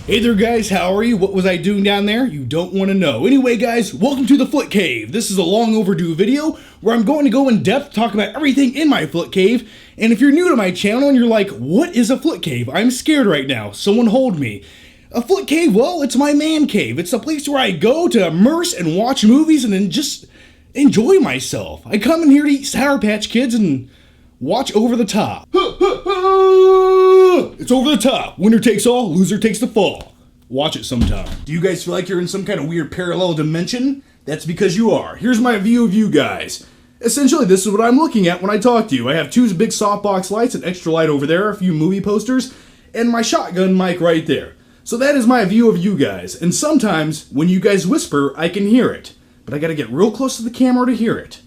Hey there guys, how are you? What was I doing down there? You don't want to know. Anyway guys, welcome to the Foot Cave. This is a long overdue video where I'm going to go in depth, talk about everything in my foot cave. And if you're new to my channel and you're like, what is a foot cave? I'm scared right now. Someone hold me. A foot cave, well, it's my man cave. It's a place where I go to immerse and watch movies and then just enjoy myself. I come in here to eat Sour Patch Kids and watch Over the Top. It's over the top. Winner takes all, loser takes the fall. Watch it sometime. Do you guys feel like you're in some kind of weird parallel dimension? That's because you are. Here's my view of you guys. Essentially, this is what I'm looking at when I talk to you. I have two big softbox lights, an extra light over there, a few movie posters, and my shotgun mic right there. So that is my view of you guys. And sometimes, when you guys whisper, I can hear it. But I gotta get real close to the camera to hear it.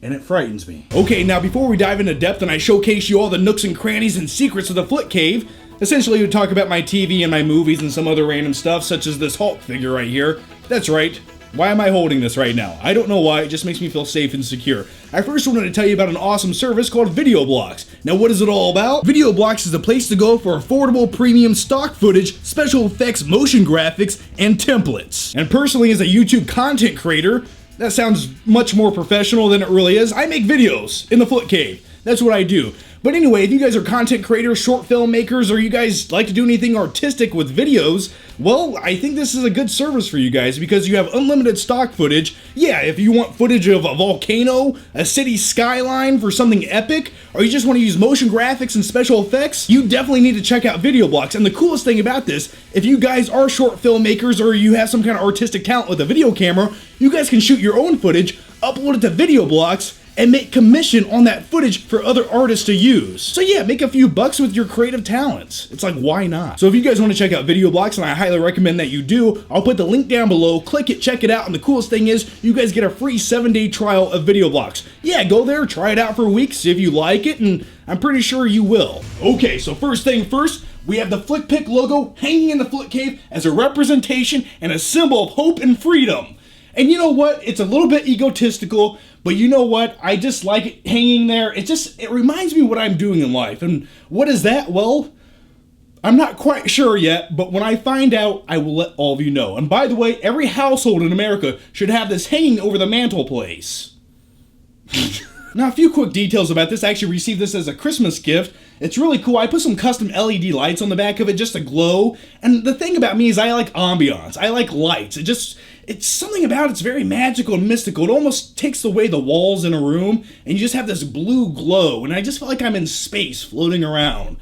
And it frightens me. Okay, now before we dive into depth and I showcase you all the nooks and crannies and secrets of the Foot Cave, essentially we talk about my TV and my movies and some other random stuff, such as this Hulk figure right here. That's right. Why am I holding this right now? I don't know why, it just makes me feel safe and secure. I first wanted to tell you about an awesome service called Videoblocks. Now what is it all about? Videoblocks is the place to go for affordable premium stock footage, special effects, motion graphics, and templates. And personally, as a YouTube content creator, that sounds much more professional than it really is. I make videos in the Foot Cave. That's what I do. But anyway, if you guys are content creators, short film makers, or you guys like to do anything artistic with videos, well, I think this is a good service for you guys because you have unlimited stock footage. Yeah, if you want footage of a volcano, a city skyline for something epic, or you just want to use motion graphics and special effects, you definitely need to check out Videoblocks. And the coolest thing about this, if you guys are short filmmakers or you have some kind of artistic talent with a video camera, you guys can shoot your own footage, upload it to Videoblocks, and make commission on that footage for other artists to use. So yeah, make a few bucks with your creative talents. It's like, why not? So if you guys want to check out Videoblocks, and I highly recommend that you do, I'll put the link down below, click it, check it out, and the coolest thing is, you guys get a free 7-day trial of Videoblocks. Yeah, go there, try it out for a week, see if you like it, and I'm pretty sure you will. Okay, so first thing first, we have the Pic Logo hanging in the Foot Cave as a representation and a symbol of hope and freedom. And you know what? It's a little bit egotistical, but you know what? I just like it hanging there. It reminds me what I'm doing in life. And what is that? Well, I'm not quite sure yet, but when I find out, I will let all of you know. And by the way, every household in America should have this hanging over the mantelpiece. Now, a few quick details about this. I actually received this as a Christmas gift. It's really cool. I put some custom LED lights on the back of it just to glow. And the thing about me is I like ambiance. I like lights. It's something about it's very magical and mystical. It almost takes away the walls in a room, and you just have this blue glow. And I just feel like I'm in space floating around.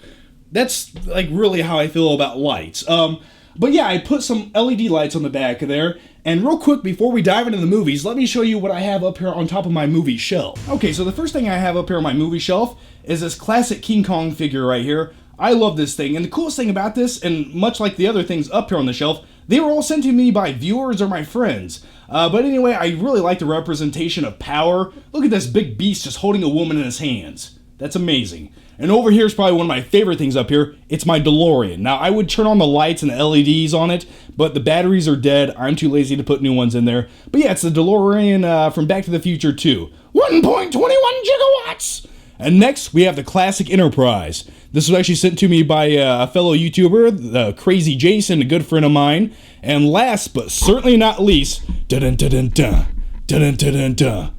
That's like really how I feel about lights. But yeah, I put some LED lights on the back of there. And real quick, before we dive into the movies, let me show you what I have up here on top of my movie shelf. Okay, so the first thing I have up here on my movie shelf is this classic King Kong figure right here. I love this thing, and the coolest thing about this, and much like the other things up here on the shelf, they were all sent to me by viewers or my friends. But anyway, I really like the representation of power. Look at this big beast just holding a woman in his hands. That's amazing. And over here is probably one of my favorite things up here. It's my DeLorean. Now, I would turn on the lights and the LEDs on it, but the batteries are dead. I'm too lazy to put new ones in there. But yeah, it's the DeLorean from Back to the Future 2. 1.21 gigawatts! And next, we have the classic Enterprise. This was actually sent to me by a fellow YouTuber, Crazy Jason, a good friend of mine. And last, but certainly not least, dun-dun-dun-dun-dun, dun-dun-dun-dun-dun.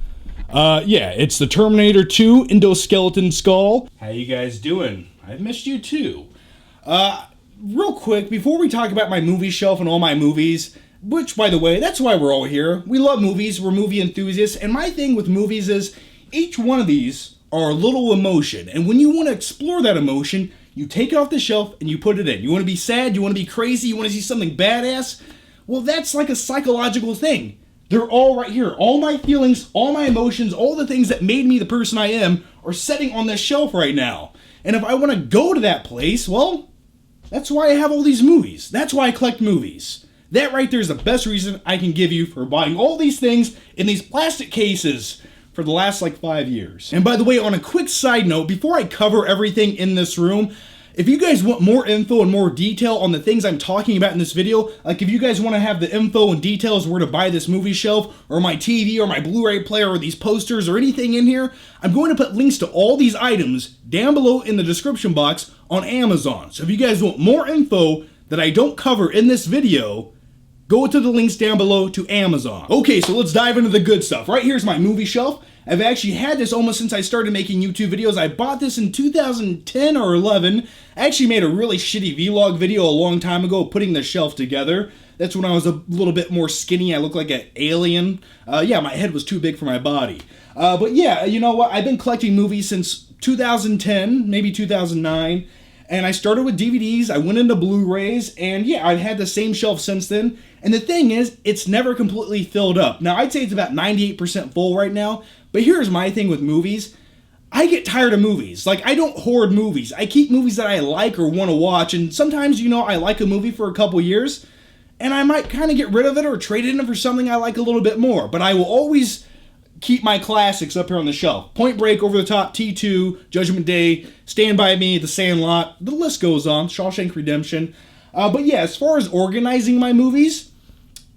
Yeah, it's the Terminator 2 endoskeleton skull. How you guys doing? I've missed you too. Real quick, before we talk about my movie shelf and all my movies, which, by the way, that's why we're all here. We love movies, we're movie enthusiasts, and my thing with movies is each one of these are a little emotion, and when you want to explore that emotion, you take it off the shelf and you put it in. You want to be sad, you want to be crazy, you want to see something badass? Well, that's like a psychological thing. They're all right here. All my feelings, all my emotions, all the things that made me the person I am are sitting on this shelf right now. And if I want to go to that place, well, that's why I have all these movies. That's why I collect movies. That right there is the best reason I can give you for buying all these things in these plastic cases for the last like 5 years. And by the way, on a quick side note, before I cover everything in this room, if you guys want more info and more detail on the things I'm talking about in this video, like if you guys want to have the info and details where to buy this movie shelf, or my TV, or my Blu-ray player, or these posters, or anything in here, I'm going to put links to all these items down below in the description box on Amazon. So if you guys want more info, that I don't cover in this video, go to the links down below to Amazon. Okay, so let's dive into the good stuff. Right here's my movie shelf. I've actually had this almost since I started making YouTube videos. I bought this in 2010 or 11. I actually made a really shitty vlog video a long time ago putting the shelf together. That's when I was a little bit more skinny. I looked like an alien. Yeah, my head was too big for my body. But yeah, you know what? I've been collecting movies since 2010, maybe 2009. And I started with DVDs, I went into Blu-rays, and yeah, I've had the same shelf since then. And the thing is, it's never completely filled up. Now, I'd say it's about 98% full right now, but here's my thing with movies. I get tired of movies. Like, I don't hoard movies. I keep movies that I like or want to watch, and sometimes, you know, I like a movie for a couple years, and I might kind of get rid of it or trade it in for something I like a little bit more. But I will always keep my classics up here on the shelf. Point Break, Over the Top, T2, Judgment Day, Stand By Me, The Sandlot, the list goes on, Shawshank Redemption. But yeah, as far as organizing my movies,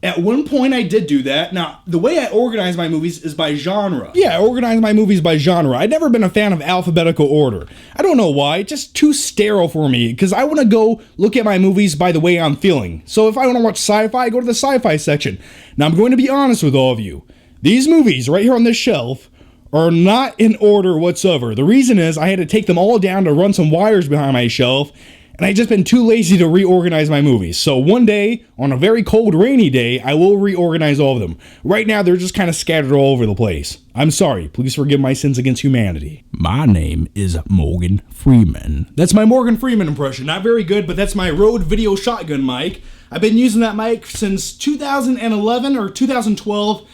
at one point I did do that. Now, the way I organize my movies is by genre. Yeah, I organize my movies by genre. I've never been a fan of alphabetical order. I don't know why, it's just too sterile for me, because I want to go look at my movies by the way I'm feeling. So if I want to watch sci-fi, I go to the sci-fi section. Now, I'm going to be honest with all of you. These movies right here on this shelf are not in order whatsoever. The reason is I had to take them all down to run some wires behind my shelf, and I just been too lazy to reorganize my movies. So one day, on a very cold, rainy day, I will reorganize all of them. Right now, they're just kind of scattered all over the place. I'm sorry. Please forgive my sins against humanity. My name is Morgan Freeman. That's my Morgan Freeman impression. Not very good, but that's my Rode Video Shotgun mic. I've been using that mic since 2011 or 2012.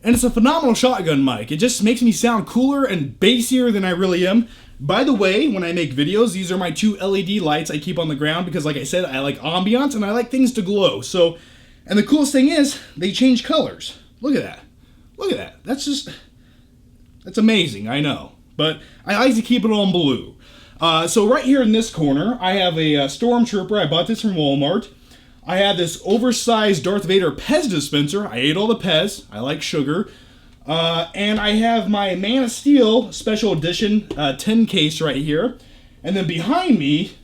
And it's a phenomenal shotgun mic. It just makes me sound cooler and bassier than I really am. By the way, when I make videos, these are my two LED lights I keep on the ground because, like I said, I like ambiance and I like things to glow. So, and the coolest thing is, they change colors. Look at that. Look at that. That's amazing, I know. But I like to keep it on blue. So right here in this corner, I have a Stormtrooper. I bought this from Walmart. I have this oversized Darth Vader Pez dispenser. I ate all the Pez. I like sugar. And I have my Man of Steel Special Edition tin case right here. And then behind me,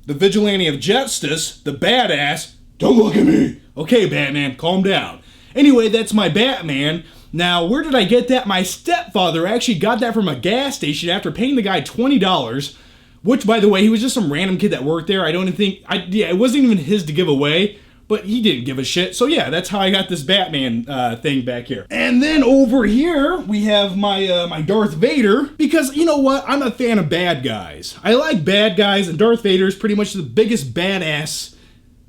the Vigilante of Justice, the badass. Don't look at me. Okay, Batman, calm down. Anyway, that's my Batman. Now, where did I get that? My stepfather actually got that from a gas station after paying the guy $20. Which, by the way, he was just some random kid that worked there. I don't even think, it wasn't even his to give away, but he didn't give a shit. So yeah, that's how I got this Batman thing back here. And then over here, we have my my Darth Vader, because you know what? I'm a fan of bad guys. I like bad guys, and Darth Vader is pretty much the biggest badass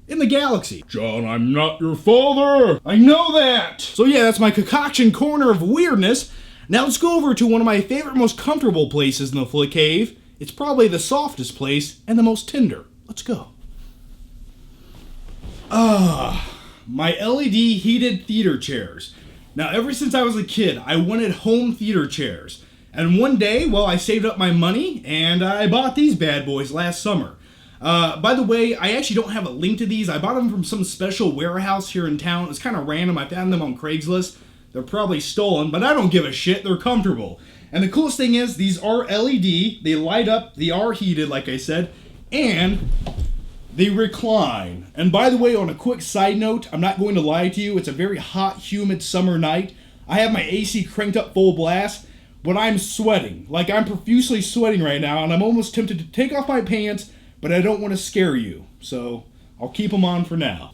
in the galaxy. John, I'm not your father. I know that. So yeah, that's my concoction corner of weirdness. Now let's go over to one of my favorite, most comfortable places in the Flick Cave. It's probably the softest place and the most tender. Let's go. My LED heated theater chairs. Now, ever since I was a kid, I wanted home theater chairs. And one day, well, I saved up my money and I bought these bad boys last summer. By the way, I actually don't have a link to these. I bought them from some special warehouse here in town. It's kind of random. I found them on Craigslist. They're probably stolen, but I don't give a shit. They're comfortable. And the coolest thing is, these are LED, they light up, they are heated, like I said, and they recline. And by the way, on a quick side note, I'm not going to lie to you, it's a very hot, humid summer night. I have my AC cranked up full blast, but I'm sweating. Like, I'm profusely sweating right now, and I'm almost tempted to take off my pants, but I don't want to scare you. So, I'll keep them on for now.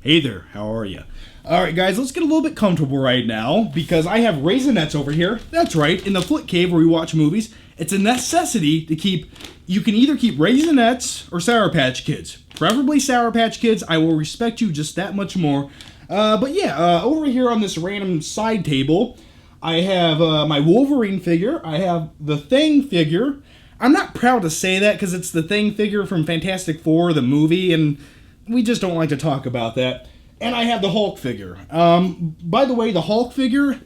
Hey there, how are you? Alright guys, let's get a little bit comfortable right now, because I have Raisinets over here. That's right, in the Flick Cave where we watch movies, it's a necessity to keep, you can either keep Raisinets or Sour Patch Kids. Preferably Sour Patch Kids, I will respect you just that much more. But yeah, over here on this random side table, I have my Wolverine figure, I have the Thing figure. I'm not proud to say that because it's the Thing figure from Fantastic Four, the movie, and we just don't like to talk about that. And I have the Hulk figure. By the way, the Hulk figure,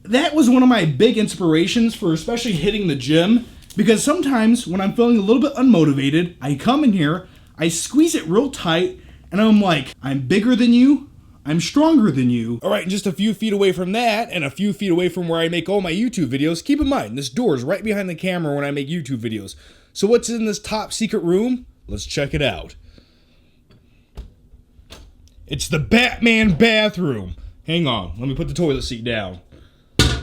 that was one of my big inspirations for especially hitting the gym. Because sometimes when I'm feeling a little bit unmotivated, I come in here, I squeeze it real tight, and I'm like, I'm bigger than you, I'm stronger than you. Alright, and just a few feet away from that, and a few feet away from where I make all my YouTube videos, keep in mind, this door is right behind the camera when I make YouTube videos. So what's in this top secret room? Let's check it out. It's the Batman bathroom. Hang on, let me put the toilet seat down.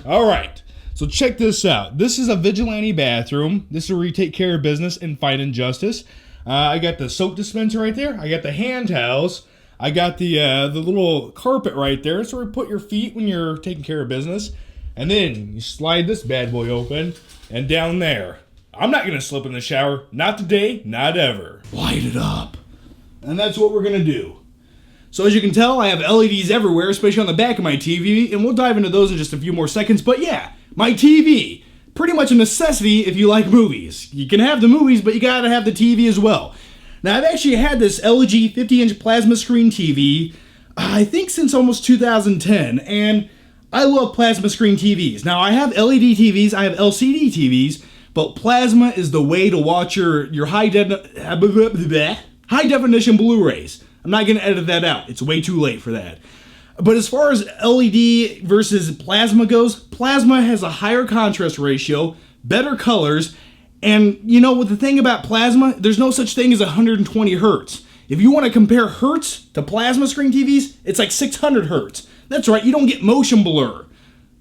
All right, so check this out. This is a vigilante bathroom. This is where you take care of business and fight injustice. I got the soap dispenser right there. I got the hand towels. I got the little carpet right there. That's where you put your feet when you're taking care of business. And then you slide this bad boy open, and down there. I'm not gonna slip in the shower. Not today, not ever. Light it up. And that's what we're gonna do. So as you can tell, I have LEDs everywhere, especially on the back of my TV, and we'll dive into those in just a few more seconds. But yeah, my TV, pretty much a necessity if you like movies. You can have the movies, but you gotta have the TV as well. Now, I've actually had this LG 50-inch plasma screen TV, I think since almost 2010, and I love plasma screen TVs. Now, I have LED TVs, I have LCD TVs, but plasma is the way to watch your high definition Blu-rays. I'm not going to edit that out. It's way too late for that. But as far as LED versus plasma goes, plasma has a higher contrast ratio, better colors, and you know what the thing about plasma, there's no such thing as 120 hertz. If you want to compare hertz to plasma screen TVs, it's like 600 hertz. That's right, you don't get motion blur.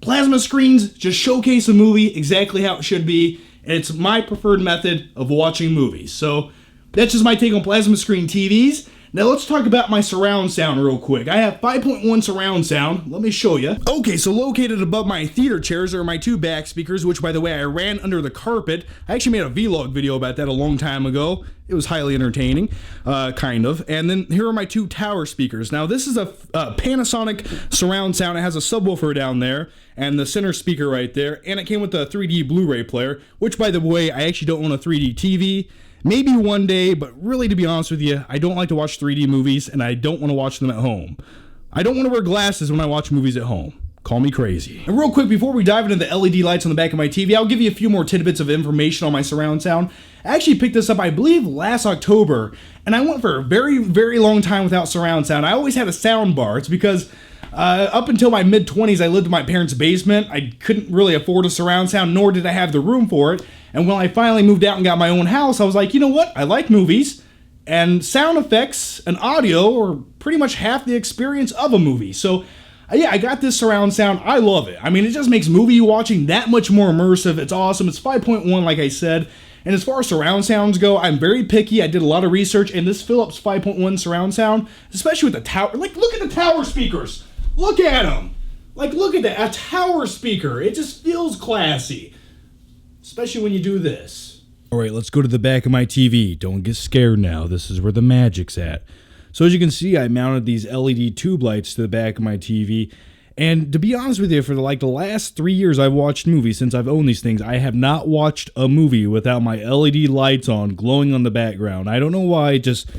Plasma screens just showcase a movie exactly how it should be, and it's my preferred method of watching movies. So that's just my take on plasma screen TVs. Now let's talk about my surround sound real quick. I have 5.1 surround sound. Let me show you. Okay, so located above my theater chairs are my two back speakers, which by the way, I ran under the carpet. I actually made a vlog video about that a long time ago. It was highly entertaining, kind of. And then here are my two tower speakers. Now this is a Panasonic surround sound. It has a subwoofer down there and the center speaker right there. And it came with a 3D Blu-ray player, which by the way, I actually don't own a 3D TV. Maybe one day, but really, to be honest with you, I don't like to watch 3D movies, and I don't want to watch them at home. I don't want to wear glasses when I watch movies at home. Call me crazy. And real quick, before we dive into the LED lights on the back of my TV, I'll give you a few more tidbits of information on my surround sound. I actually picked this up, I believe, last October, and I went for a very, very long time without surround sound. I always had a sound bar. It's because up until my mid-20s, I lived in my parents' basement. I couldn't really afford a surround sound, nor did I have the room for it. And when I finally moved out and got my own house, I was like, you know what? I like movies, and sound effects and audio are pretty much half the experience of a movie. So, yeah, I got this surround sound. I love it. I mean, it just makes movie watching that much more immersive. It's awesome. It's 5.1, like I said. And as far as surround sounds go, I'm very picky. I did a lot of research, and this Philips 5.1 surround sound, especially with the tower, like, look at the tower speakers. Look at them. Like, look at that. A tower speaker. It just feels classy. Especially when you do this. Alright, let's go to the back of my TV. Don't get scared now. This is where the magic's at. So as you can see, I mounted these LED tube lights to the back of my TV. And to be honest with you, for the last 3 years I've watched movies since I've owned these things, I have not watched a movie without my LED lights on, glowing on the background. I don't know why, it just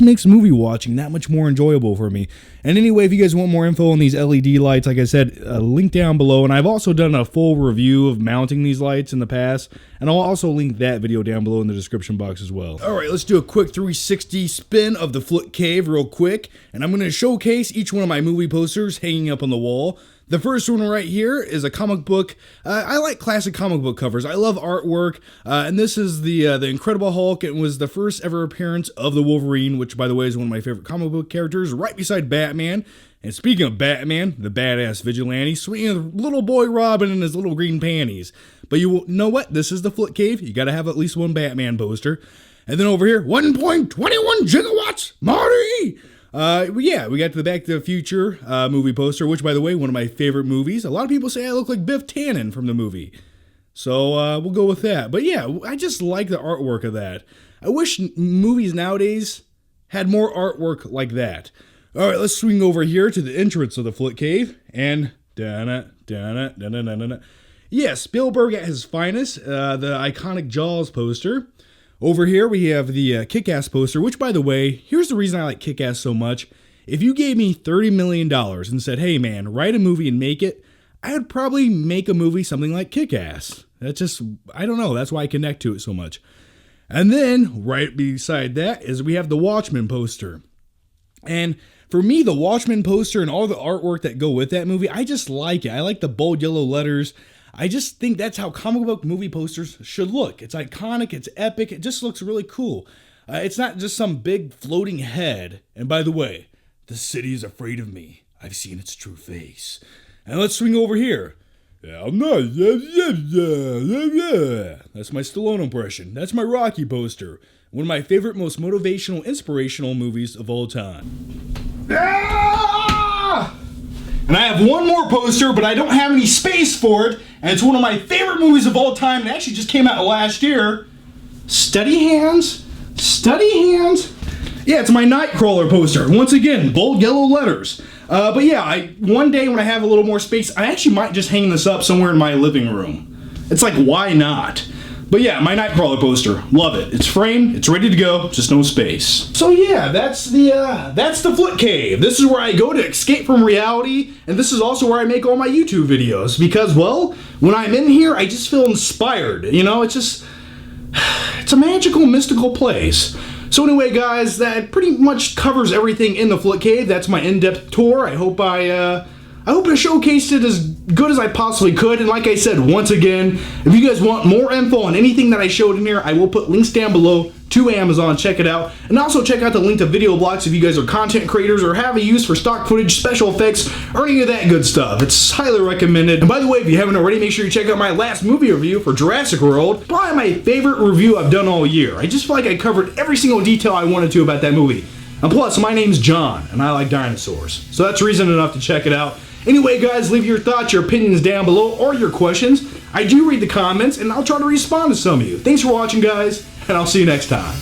makes movie watching that much more enjoyable for me. And anyway, if you guys want more info on these LED lights, like I said, link down below. And I've also done a full review of mounting these lights in the past, and I'll also link that video down below in the description box as well. All right, let's do a quick 360 spin of the Foot Cave real quick, and I'm going to showcase each one of my movie posters hanging up on the wall. The first one right here is a comic book. I like classic comic book covers. I love artwork, and this is the Incredible Hulk. It was the first ever appearance of the Wolverine, which, by the way, is one of my favorite comic book characters, right beside Batman. And speaking of Batman, the badass vigilante, swinging little boy Robin in his little green panties. But you know what? This is the Foot Cave. You got to have at least one Batman poster. And then over here, 1.21 gigawatts, Marty! Yeah, we got the Back to the Future movie poster, which, by the way, one of my favorite movies. A lot of people say I look like Biff Tannen from the movie. So, we'll go with that. But yeah, I just like the artwork of that. I wish movies nowadays had more artwork like that. All right, let's swing over here to the entrance of the Foot Cave. And, yeah, Spielberg at his finest, the iconic Jaws poster. Over here, we have the Kick-Ass poster, which, by the way, here's the reason I like Kick-Ass so much. If you gave me $30 million and said, hey, man, write a movie and make it, I would probably make a movie something like Kick-Ass. That's just, I don't know, that's why I connect to it so much. And then, right beside that, is we have the Watchmen poster. And for me, the Watchmen poster and all the artwork that go with that movie, I just like it. I like the bold yellow letters. I just think that's how comic book movie posters should look. It's iconic, it's epic, it just looks really cool. It's not just some big floating head. And by the way, the city is afraid of me. I've seen its true face. And let's swing over here. Yeah, I'm not. That's my Stallone impression. That's my Rocky poster. One of my favorite, most motivational, inspirational movies of all time. Ah! And I have one more poster, but I don't have any space for it. And it's one of my favorite movies of all time. It actually just came out last year. Steady Hands? Steady Hands? Yeah, it's my Nightcrawler poster. Once again, bold yellow letters. But yeah, one day when I have a little more space, I actually might just hang this up somewhere in my living room. It's like, why not? But yeah, my Nightcrawler poster. Love it. It's framed, it's ready to go, just no space. So yeah, that's the Flick Cave. This is where I go to escape from reality, and this is also where I make all my YouTube videos. Because, well, when I'm in here, I just feel inspired. You know, it's a magical, mystical place. So anyway, guys, that pretty much covers everything in the Flick Cave. That's my in-depth tour. I hope I showcased it as good as I possibly could. And like I said, once again, if you guys want more info on anything that I showed in here, I will put links down below to Amazon. Check it out. And also check out the link to Videoblocks if you guys are content creators or have a use for stock footage, special effects, or any of that good stuff. It's highly recommended. And by the way, if you haven't already, make sure you check out my last movie review for Jurassic World. Probably my favorite review I've done all year. I just feel like I covered every single detail I wanted to about that movie. And plus, my name's John, and I like dinosaurs. So that's reason enough to check it out. Anyway, guys, leave your thoughts, your opinions down below, or your questions. I do read the comments, and I'll try to respond to some of you. Thanks for watching, guys, and I'll see you next time.